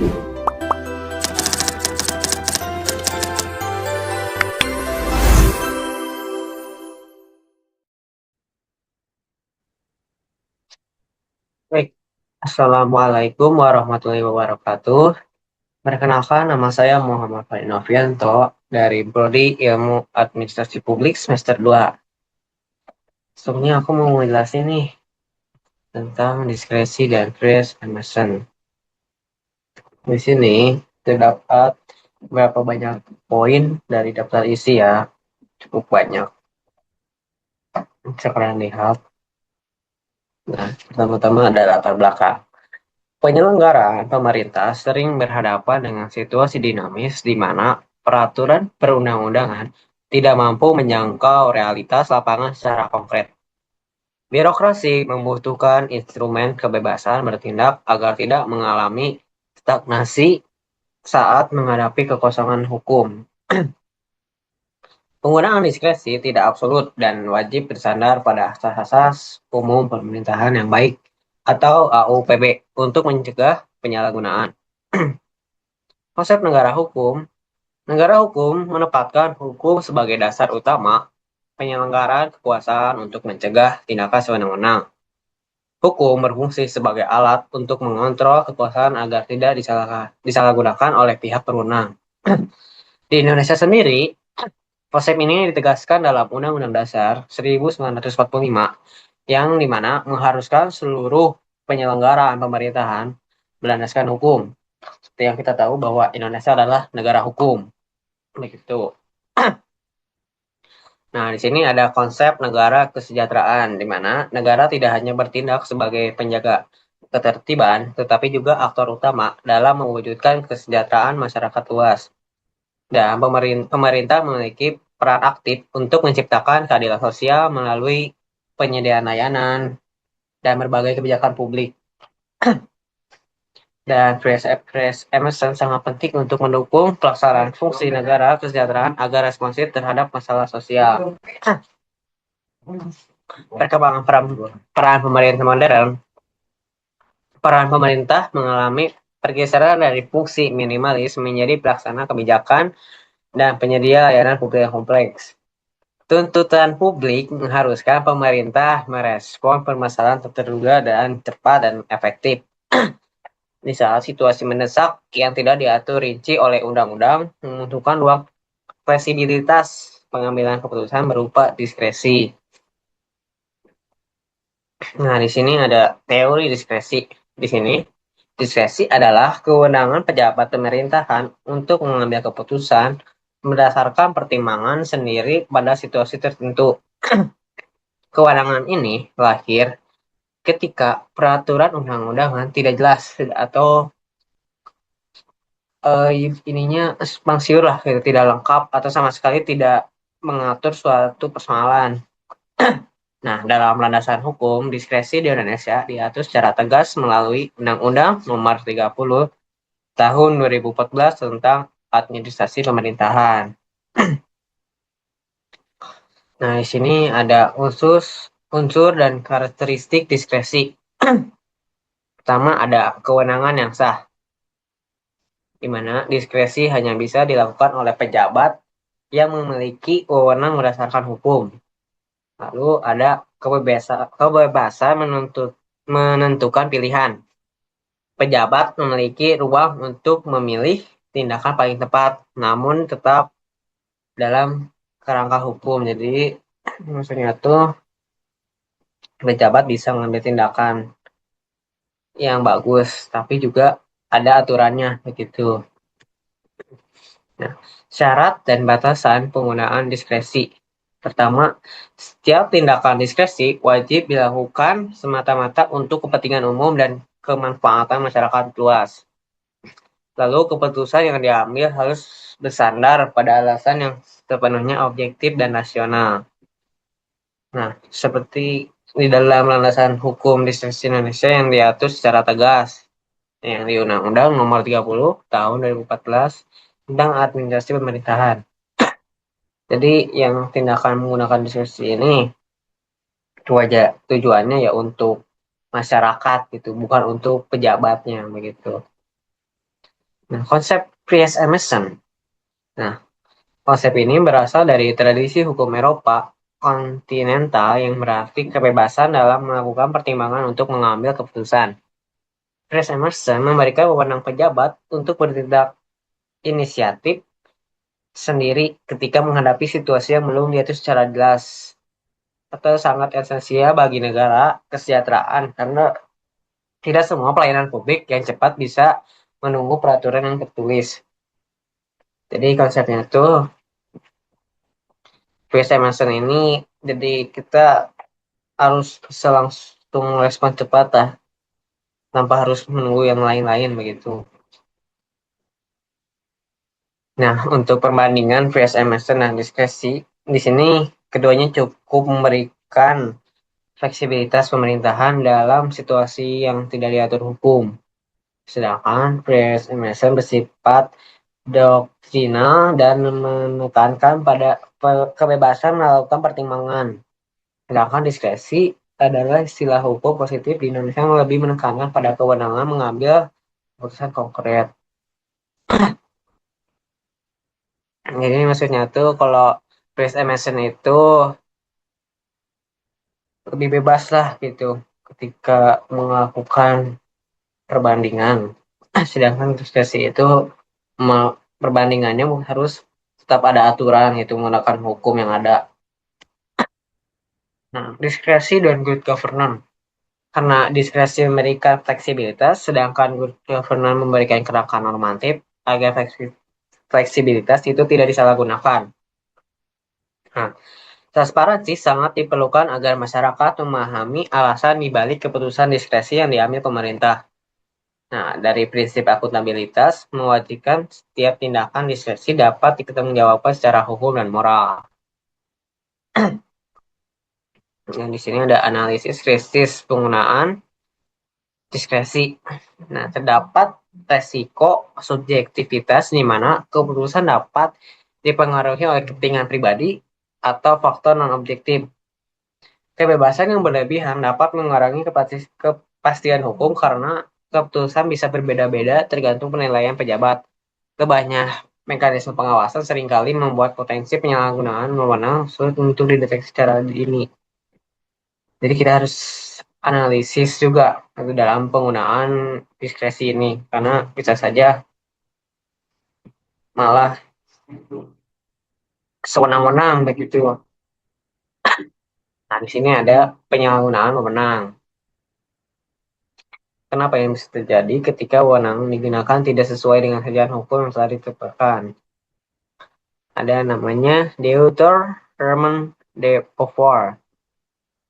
Baik, Assalamualaikum warahmatullahi wabarakatuh. Perkenalkan, nama saya Muhammad Fahri Novianto dari Prodi Ilmu Administrasi Publik semester 2. Sebelumnya aku mau menjelaskan nih tentang diskresi dan Chris Emerson. Di sini terdapat berapa banyak poin dari daftar isi ya, cukup banyak. Sekarang lihat. Nah, pertama-tama ada latar belakang. Penyelenggaraan pemerintah sering berhadapan dengan situasi dinamis di mana peraturan perundang-undangan tidak mampu menjangkau realitas lapangan secara konkret. Birokrasi membutuhkan instrumen kebebasan bertindak agar tidak mengalami stagnasi saat menghadapi kekosongan hukum. Penggunaan diskresi tidak absolut dan wajib bersandar pada asas-asas umum pemerintahan yang baik atau AUPB untuk mencegah penyalahgunaan. Konsep negara hukum. Negara hukum menempatkan hukum sebagai dasar utama penyelenggaraan kekuasaan untuk mencegah tindakan sewenang-wenang. Hukum berfungsi sebagai alat untuk mengontrol kekuasaan agar tidak disalahgunakan oleh pihak berwenang. Di Indonesia sendiri, konsep ini ditegaskan dalam Undang-Undang Dasar 1945 yang dimana mengharuskan seluruh penyelenggaraan pemerintahan berlandaskan hukum. Seperti yang kita tahu bahwa Indonesia adalah negara hukum. Begitu. Nah, di sini ada konsep negara kesejahteraan, di mana negara tidak hanya bertindak sebagai penjaga ketertiban, tetapi juga aktor utama dalam mewujudkan kesejahteraan masyarakat luas. Dan pemerintah memiliki peran aktif untuk menciptakan keadilan sosial melalui penyediaan layanan dan berbagai kebijakan publik. Dan Chris Emerson sangat penting untuk mendukung pelaksanaan fungsi negara kesejahteraan agar responsif terhadap masalah sosial. Perkembangan peran pemerintah modern. Peran pemerintah mengalami pergeseran dari fungsi minimalis menjadi pelaksana kebijakan dan penyedia layanan publik yang kompleks. Tuntutan publik mengharuskan pemerintah merespon permasalahan terduga dan cepat dan efektif. Di saat situasi mendesak yang tidak diatur rinci oleh undang-undang membutuhkan ruang fleksibilitas pengambilan keputusan berupa diskresi. Nah, di sini ada teori diskresi. Di sini, diskresi adalah kewenangan pejabat pemerintahan untuk mengambil keputusan berdasarkan pertimbangan sendiri pada situasi tertentu. Kewenangan ini lahir ketika peraturan undang-undangan tidak jelas atau ininya spangsiur lah, gitu, tidak lengkap atau sama sekali tidak mengatur suatu persoalan. Nah, dalam landasan hukum, diskresi di Indonesia diatur secara tegas melalui Undang-Undang Nomor 30 Tahun 2014 tentang Administrasi Pemerintahan. Nah, di sini ada unsur dan karakteristik diskresi. Pertama, ada kewenangan yang sah, di mana diskresi hanya bisa dilakukan oleh pejabat yang memiliki wewenang berdasarkan hukum. Lalu ada kebebasan menentukan pilihan. Pejabat memiliki ruang untuk memilih tindakan paling tepat, namun tetap dalam kerangka hukum. Jadi maksudnya tuh pejabat bisa mengambil tindakan yang bagus, tapi juga ada aturannya begitu. Nah, syarat dan batasan penggunaan diskresi. Pertama, setiap tindakan diskresi wajib dilakukan semata-mata untuk kepentingan umum dan kemanfaatan masyarakat luas. Lalu keputusan yang diambil harus bersandar pada alasan yang sepenuhnya objektif dan rasional. Nah, seperti di dalam landasan hukum diskresi Indonesia yang diatur secara tegas, yang di Undang-Undang Nomor 30 Tahun 2014 tentang Administrasi Pemerintahan. Jadi yang tindakan menggunakan diskresi ini tujuannya ya untuk masyarakat gitu, bukan untuk pejabatnya begitu. Nah, konsep Prius Emerson. Nah, konsep ini berasal dari tradisi hukum Eropa kontinental yang berarti kebebasan dalam melakukan pertimbangan untuk mengambil keputusan. Prius Emerson memberikan wewenang pejabat untuk bertindak inisiatif sendiri ketika menghadapi situasi yang belum diatur secara jelas atau sangat esensial bagi negara kesejahteraan karena tidak semua pelayanan publik yang cepat bisa menunggu peraturan yang tertulis. Jadi konsepnya tuh Prius Emerson ini jadi kita harus bisa langsung respon cepat lah tanpa harus menunggu yang lain-lain begitu. Nah, untuk perbandingan Prius Emerson dan diskresi di sini keduanya cukup memberikan fleksibilitas pemerintahan dalam situasi yang tidak diatur hukum. Sedangkan Prius Emerson bersifat doktrinal dan menekankan pada kebebasan melakukan pertimbangan. Sedangkan diskresi adalah istilah hukum positif di Indonesia yang lebih menekankan pada kewenangan mengambil keputusan konkret. Jadi maksudnya tuh kalau Prius Emerson itu lebih bebas lah gitu ketika melakukan perbandingan. Sedangkan diskresi itu perbandingannya harus tetap ada aturan gitu menggunakan hukum yang ada. Nah, diskresi dan good governance. Karena diskresi memberikan fleksibilitas, sedangkan good governance memberikan kerangka normatif agar fleksibilitas itu tidak disalahgunakan. Nah, transparansi sangat diperlukan agar masyarakat memahami alasan dibalik keputusan diskresi yang diambil pemerintah. Nah, dari prinsip akuntabilitas mewajibkan setiap tindakan diskresi dapat dipertanggungjawabkan secara hukum dan moral. Yang di sini ada analisis krisis penggunaan diskresi. Nah, terdapat resiko subjektivitas di mana keputusan dapat dipengaruhi oleh kepentingan pribadi atau faktor non-objektif. Kebebasan yang berlebihan dapat mengurangi kepastian hukum karena keputusan bisa berbeda-beda tergantung penilaian pejabat. Kebanyakan mekanisme pengawasan seringkali membuat potensi penyalahgunaan wewenang sulit untuk dideteksi secara dini. Jadi kita harus analisis juga dalam penggunaan diskresi ini karena bisa saja malah sewenang-wenang begitu. Nah, di sini ada penyalahgunaan wewenang. Kenapa yang bisa terjadi ketika wewenang digunakan tidak sesuai dengan ajaran hukum yang telah ditetapkan? Ada namanya Deuter Herman de Beauvoir.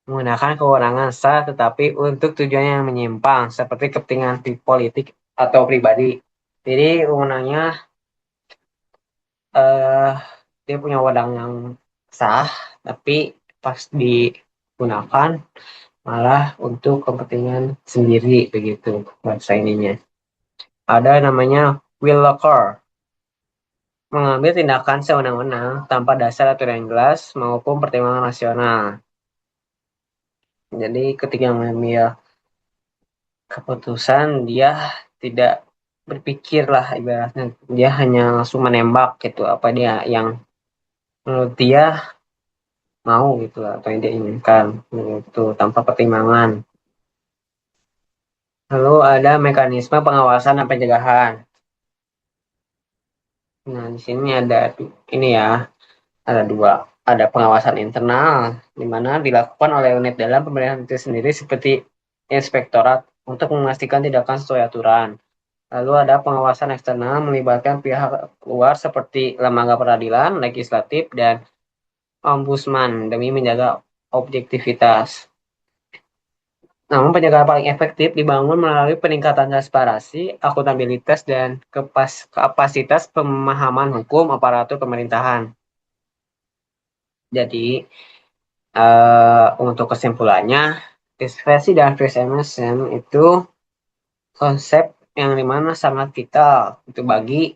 Menggunakan kewenangan sah tetapi untuk tujuan yang menyimpang seperti kepentingan politik atau pribadi. Jadi wewenangnya eh dia punya wewenang yang sah tapi pas digunakan malah untuk kepentingan sendiri begitu bahasa ininya. Ada namanya will occur, mengambil tindakan sewenang-wenang tanpa dasar aturan yang jelas maupun pertimbangan rasional. Jadi ketika mengambil keputusan dia tidak berpikir lah ibaratnya dia hanya langsung menembak gitu apa dia yang menurut dia mau gitu atau yang dia inginkan gitu tanpa pertimbangan. Lalu ada mekanisme pengawasan dan pencegahan. Nah, di sini ada ini ya, ada dua. Ada pengawasan internal, di mana dilakukan oleh unit dalam pemerintahan itu sendiri seperti inspektorat untuk memastikan tindakan sesuai aturan. Lalu ada pengawasan eksternal melibatkan pihak luar seperti lembaga peradilan, legislatif, dan ombudsman demi menjaga objektivitas. Namun pencegahan paling efektif dibangun melalui peningkatan transparansi, akuntabilitas, dan kapasitas pemahaman hukum aparatur pemerintahan. Jadi, untuk kesimpulannya, diskresi dan Chris Emerson itu konsep yang dimana sangat vital itu bagi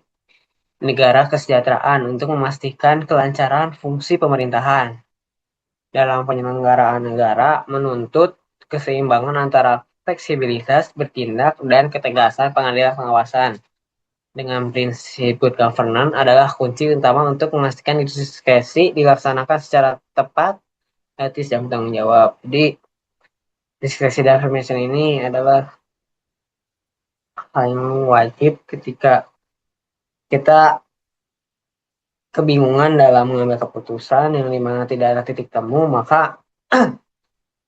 negara kesejahteraan untuk memastikan kelancaran fungsi pemerintahan. Dalam penyelenggaraan negara menuntut keseimbangan antara fleksibilitas bertindak dan ketegasan pengadilan pengawasan. dengan prinsip good governance adalah kunci utama untuk memastikan diskresi dilaksanakan secara tepat, etis, dan bertanggung jawab. Jadi, diskresi dan information ini adalah hal yang wajib ketika kita kebingungan dalam mengambil keputusan yang dimana tidak ada titik temu, maka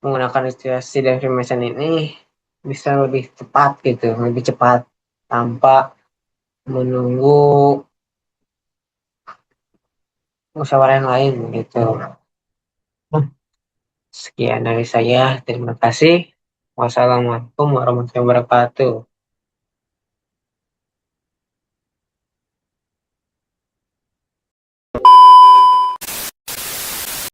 menggunakan diskresi dan information ini bisa lebih cepat gitu, lebih cepat tanpa menunggu musyawarah yang lain gitu. Sekian dari saya. Terima kasih. Wassalamualaikum warahmatullahi wabarakatuh.